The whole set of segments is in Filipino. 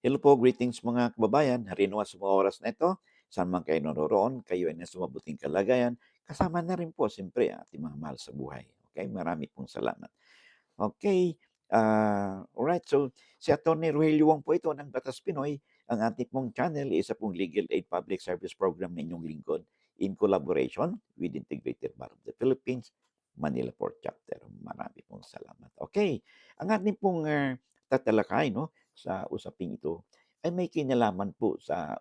Hello po, greetings mga kababayan. Harinawa sa mga oras na ito. Saan man kayo naroroon, kayo ay nasa mabuting kalagayan. Kasama na rin po, siyempre, ang ating mga mahal sa buhay. Okay, marami pong salamat. Okay, alright. So, si Atty. Rogelio Wong po ito ng Batas Pinoy. Ang ating pong channel, isa pong Legal Aid Public Service Program na inyong lingkod in collaboration with Integrated Bar of the Philippines, Manila Port Chapter. Marami pong salamat. Okay, ang ating pong tatalakay no, sa usaping ito ay may kinalaman po sa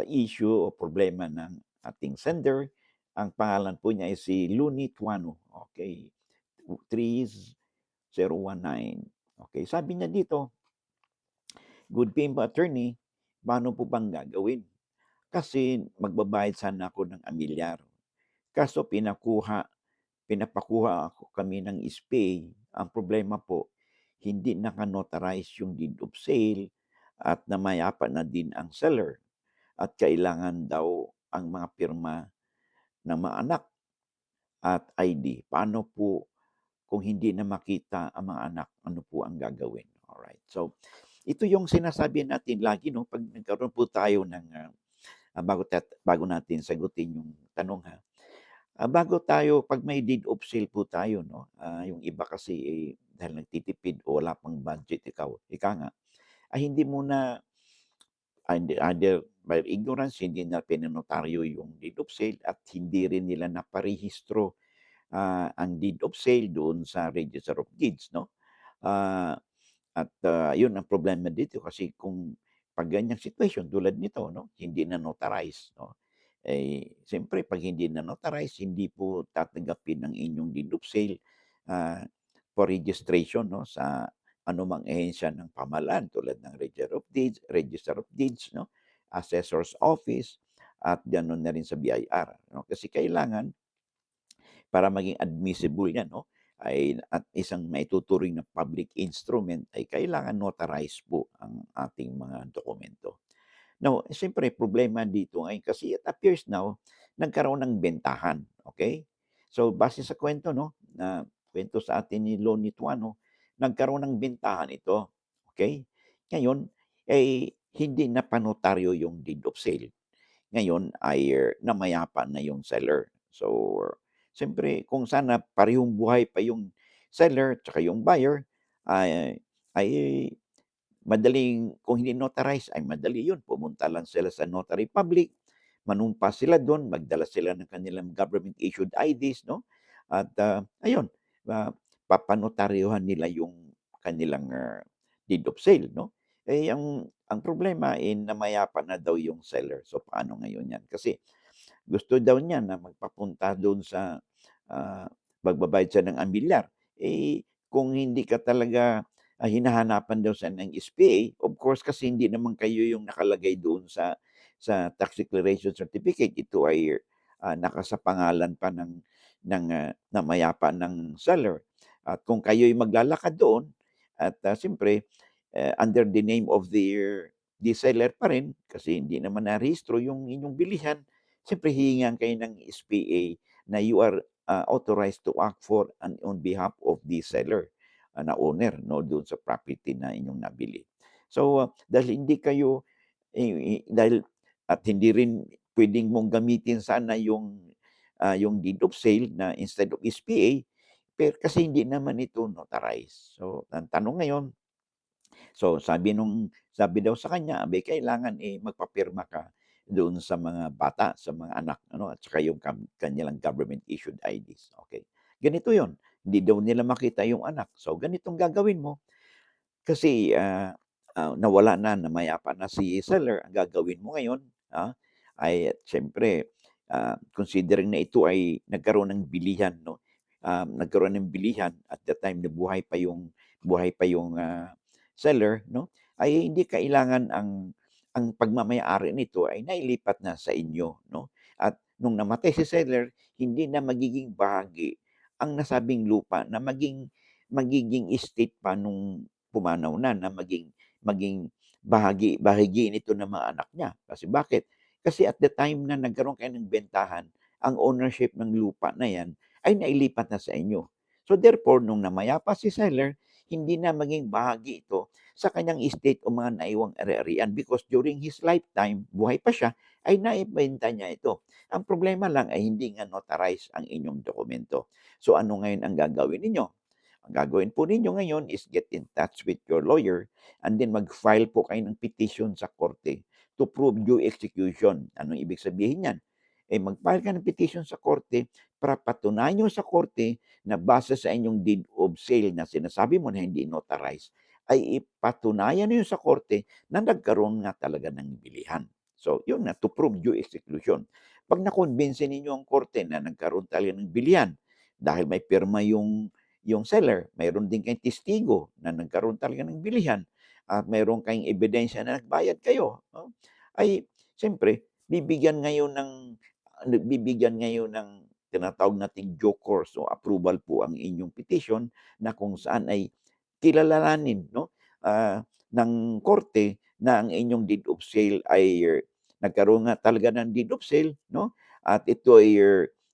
issue o problema ng ating sender. Ang pangalan po niya ay si Luni Tuano. Okay, 3019. Okay, sabi niya dito, good PM attorney, paano po bang gagawin? Kasi magbabayad sana ako ng amilyar. Kaso pinapakuha ako kami ng SPA. Ang problema po, hindi naka-notarize yung deed of sale at namayapa na din ang seller. At kailangan daw ang mga pirma ng mga anak at ID. Paano po kung hindi na makita ang mga anak, ano po ang gagawin? Alright. So, ito yung sinasabi natin lagi, no? Pag nagkaroon po tayo ng, bago natin sagutin yung tanong, ha? Bago tayo, pag may deed of sale po tayo, no? Yung iba kasi, dahil nagtitipid o wala pang budget, ika nga, ay hindi muna, either by ignorance, hindi na pinanotaryo yung deed of sale at hindi rin nila naparehistro ang deed of sale doon sa Register of Deeds, no? Ah, yun ang problema dito kasi kung 'pag ganyang situation tulad nito 'no, hindi na notarize 'no, siyempre 'pag hindi na notarize hindi po tatanggapin ang inyong deed of sale, ah, for registration 'no, sa anumang ehensya ng pamahalaan tulad ng Register of Deeds 'no, Assessor's Office at gano'n na rin sa BIR 'no. Kasi kailangan para maging admissible 'yan 'no, ay at isang maituturing na public instrument ay kailangan notarized po ang ating mga dokumento. Now, siyempre problema dito ngayon kasi it appears now nagkaroon ng bentahan, okay. So, base sa kwento 'no, na kwento sa atin ni Lon Tuano, nagkaroon ng bentahan ito, okay. Ngayon, hindi na panotaryo yung deed of sale. Ngayon ay namayapa na yung seller. So, siyempre kung sana parehong buhay pa yung seller tsaka yung buyer, ay madaling kung hindi notarized ay madali yun. Pumunta lang sila sa notary public, manumpa sila do'n, magdala sila ng kanilang government issued IDs 'no, at, ayun, ah, papanotaryuhan nila yung kanilang, deed of sale 'no. Ang problema, namayapa na daw yung seller. So, paano ngayon 'yan? Kasi gusto daw niya na magpapunta do'n sa, magbabayad siya ng amilyar. Kung hindi ka talaga, hinahanapan daw siya ng SPA, of course kasi hindi naman kayo yung nakalagay doon sa tax declaration certificate. Ito ay, nasa pangalan pa ng namayapa ng seller. At kung kayo'y maglalakad doon at, siyempre, under the name of the seller pa rin kasi hindi naman narehistro yung inyong bilihan, siyempre hihingan kayo ng SPA na you are, authorized to act for and on behalf of the seller, na owner 'no, doon sa property na inyong nabili. So, dahil hindi kayo dahil at hindi rin puwedeng mong gamitin sana yung deed of sale na instead of SPA, kasi hindi naman ito notarized. So, ang tanong ngayon, so sabi daw sa kanya, aba'y kailangan, magpapirma ka doon sa mga bata, sa mga anak ano, at saka yung kanilang government issued IDs, okey. Ganito yon, hindi daw nila makita yung anak. So, ganitong gagawin mo kasi, nawala na, namayapa na si seller. Ang gagawin mo ngayon, ay siyempre, considering na ito ay nagkaroon ng bilihan 'no, nagkaroon ng bilihan at the time na buhay pa yung, seller 'no, ay hindi kailangan ang pagmamay-ari nito ay nailipat na sa inyo 'no. At nung namatay si seller, hindi na magiging bahagi ang nasabing lupa na magiging estate pa nung pumanaw na maging maging bahagiin ito ng mga anak niya. Kasi bakit? Kasi at the time na nagkaroon kayo ng bentahan, ang ownership ng lupa na 'yan ay nailipat na sa inyo. So therefore, nung namayapa si seller, hindi na maging bahagi ito sa kanyang estate o mga naiwang ari-arian because during his lifetime, buhay pa siya, ay naibenta niya ito. Ang problema lang ay hindi nga notarize ang inyong dokumento. So ano ngayon ang gagawin ninyo? Ang gagawin po ninyo ngayon is get in touch with your lawyer and then mag-file po kayo ng petition sa korte to prove due execution. Anong ibig sabihin yan? Mag-file ka ng petition sa korte para patunayan nyo sa korte na base sa inyong deed of sale na sinasabi mo na hindi notarized, ay ipatunayan niyo sa korte na nagkaroon nga talaga ng bilihan. So, yun na, to prove due execution. Pag na-convince ninyo ang korte na nagkaroon talaga ng bilihan, dahil may pirma yung seller, mayroon din kayong testigo na nagkaroon talaga ng bilihan, at mayroon kayong ebidensya na nagbayad kayo, no? Ay, siyempre, bibigyan ngayon ng tinatawag nating due course o approval po ang inyong petition na kung saan ay kilalanin, no, ng korte na ang inyong deed of sale ay nagkaroon nga talaga ng deed of sale, no? At ito ay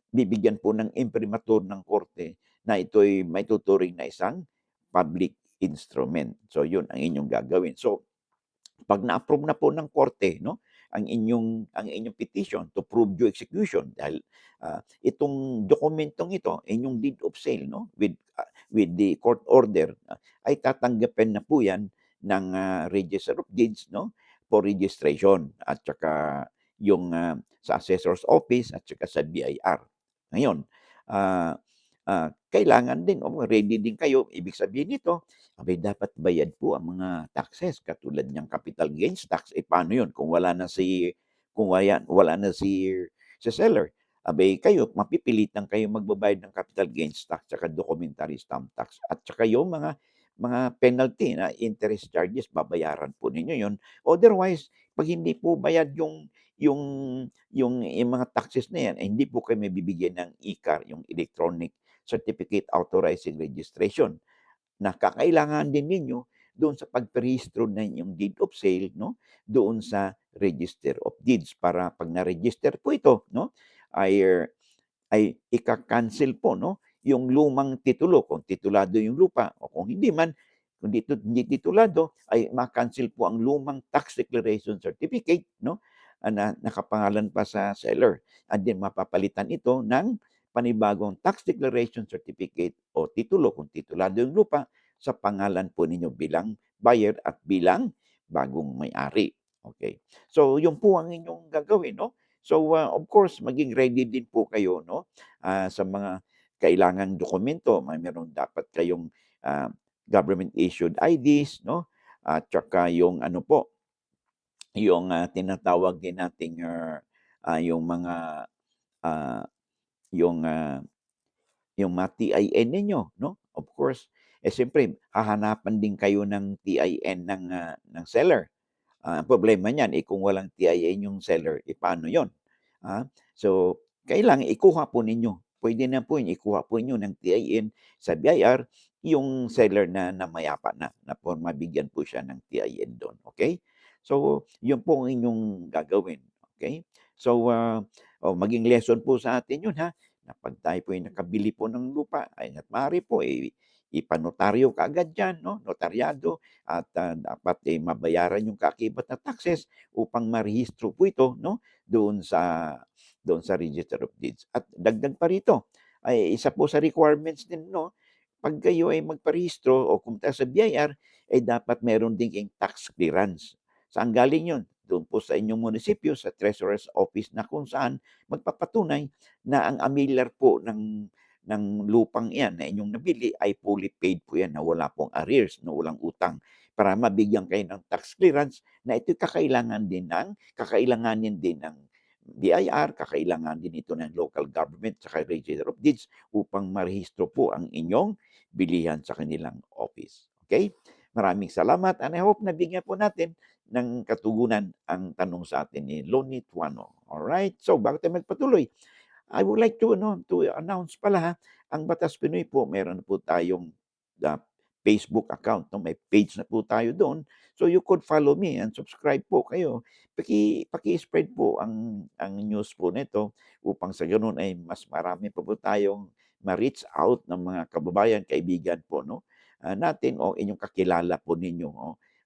bibigyan po ng imprimatur ng korte na ito ay maituturing na isang public instrument. So yun ang inyong gagawin. So 'pag na-approve na po ng korte, 'no, ang inyong petition to prove due execution dahil, itong dokumentong ito, inyong deed of sale, 'no, with the court order, ay tatanggapin na po 'yan ng, Register of Deeds, 'no, for registration at saka yung, sa assessor's office at saka sa BIR. Ngayon, ah, kailangan din ready din kayo, ibig sabihin nito, abay dapat bayad po ang mga taxes katulad niyang capital gains tax, paano 'yun kung wala na si seller, abay kayo mapipilitan kayong magbabayad ng capital gains tax tsaka documentary stamp tax at saka yung mga penalty na interest charges babayaran po ninyo 'yun. Otherwise, 'pag hindi po bayad yung yung mga taxes na 'yan, hindi po kayo mabibigyan ng ICAR, yung Electronic Certificate Authorizing Registration na kakailangan din ninyo doon sa pagparehistro ng inyong deed of sale, 'no, doon sa Register of Deeds para 'pag na-register po ito, 'no, ay ay ika-cancel po, 'no, yung lumang titulo kung titulado yung lupa o kung hindi man, kung hindi titulado ay ma-cancel po ang lumang tax declaration certificate, 'no, na nakapangalan pa sa seller and then mapapalitan ito ng panibagong tax declaration certificate o titulo kung titulado yung lupa sa pangalan po ninyo bilang buyer at bilang bagong may-ari. Okay. So, yun po ang inyong gagawin, 'no? So, of course, maging ready din po kayo, 'no, sa mga kailangang dokumento. Meron dapat kayong, government issued IDs, 'no, at tsaka yung ano po, yung, tinatawag din nating, yung mga, ah, yung, yung mga TIN ninyo, 'no? Of course, siyempre hahanapan din kayo ng TIN ng seller. Ang problema niyan, kung walang TIN yung seller, paano 'yon? So kailangan ikuha po ninyo. Puwede na po yun, ikuha po ninyo ng TIN sa BIR yung seller na namayapa na for mabigyan po siya ng TIN do'n, okay? So, yun po ang inyong gagawin, okay? So, maging lesson po sa atin yun, ha, na 'pag tayo po ay nakabili po ng lupa ay hangga't maaari po, ipanotaryo kaagad yan, 'no, notaryado at, dapat, mabayaran yung kaakibat na taxes upang marehistro po ito, 'no, doon sa Register of Deeds. At dagdag pa rito, ay isa po sa requirements din, 'no, 'pag kayo ay magparehistro o pumunta sa BIR, ay dapat meron din kayong tax clearance. Saan galing 'yun? Doon po sa inyong munisipyo, sa Treasurer's Office na kung saan magpapatunay na ang amilyar po ng lupang iyan na inyong nabili ay fully paid po 'yan, na wala pong arrears, na walang utang, para mabigyan kayo ng tax clearance na ito'y kakailanganin din ng BIR, kakailangan din ito ng local government tsaka Register of Deeds upang marehistro po ang inyong bilihan sa kanilang office. Okay? Maraming salamat and I hope nabigyan po natin ng katugunan ang tanong sa atin ni Lonnie Tuano. Alright? So, bago tayo magpatuloy, I would like to announce pala, ha, ang Batas Pinoy po, meron po tayong, ah, Facebook account, 'no, may page na po tayo doon. So you could follow me and subscribe po kayo. Paki-spread po ang news po nito upang sa gano'n ay mas marami pa po tayong ma-reach out ng mga kababayan, kaibigan po, 'no, natin o inyong kakilala po ninyo,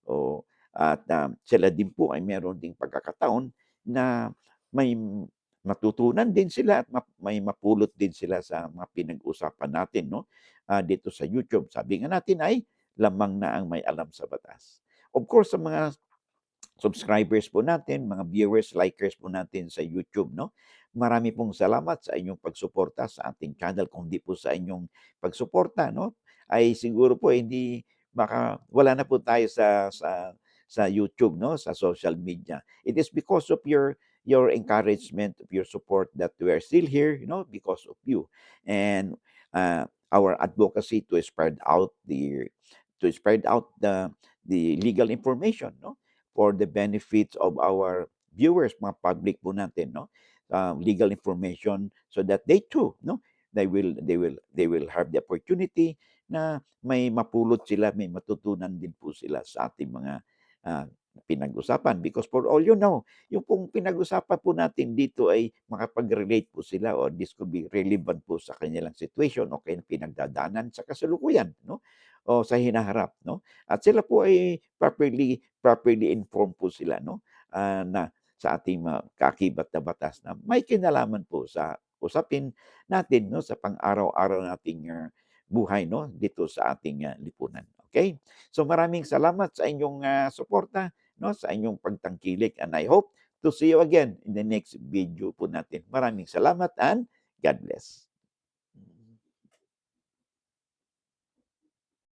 o at, sila din po ay meron ding pagkakataon na may matutunan din sila at may mapulot din sila sa mga pinag-usapan natin, dito sa YouTube. Sabi nga natin ay lamang na ang may alam sa batas. Of course, sa mga subscribers po natin, mga viewers, likers po natin sa YouTube, 'no. Marami pong salamat sa inyong pagsuporta sa ating channel. Kung di po sa inyong pagsuporta, 'no, ay siguro po hindi wala na po tayo sa YouTube, 'no, sa social media. It is because of your encouragement, of your support that we are still here, because of you. And, our advocacy to spread out the legal information, for the benefits of our viewers, mga public po natin, legal information so that they too, they will have the opportunity na may mapulot sila, may matutunan din po sila sa ating mga pinag-usapan. Because for all you know, yung pong pinag-usapan po natin dito ay makapag-relate po sila, or this could be relevant po sa kanilang situation o kanilang pinagdadaanan sa kasalukuyan, o sa hinaharap, At sila po ay properly informed po sila, na sa ating mga kaakibat na batas na may kinalaman po sa usapin natin, sa pang-araw-araw nating, buhay, dito sa ating, lipunan. Okay. So, maraming salamat sa inyong, suporta, sa inyong pagtangkilik, and I hope to see you again in the next video po natin. Maraming salamat and God bless.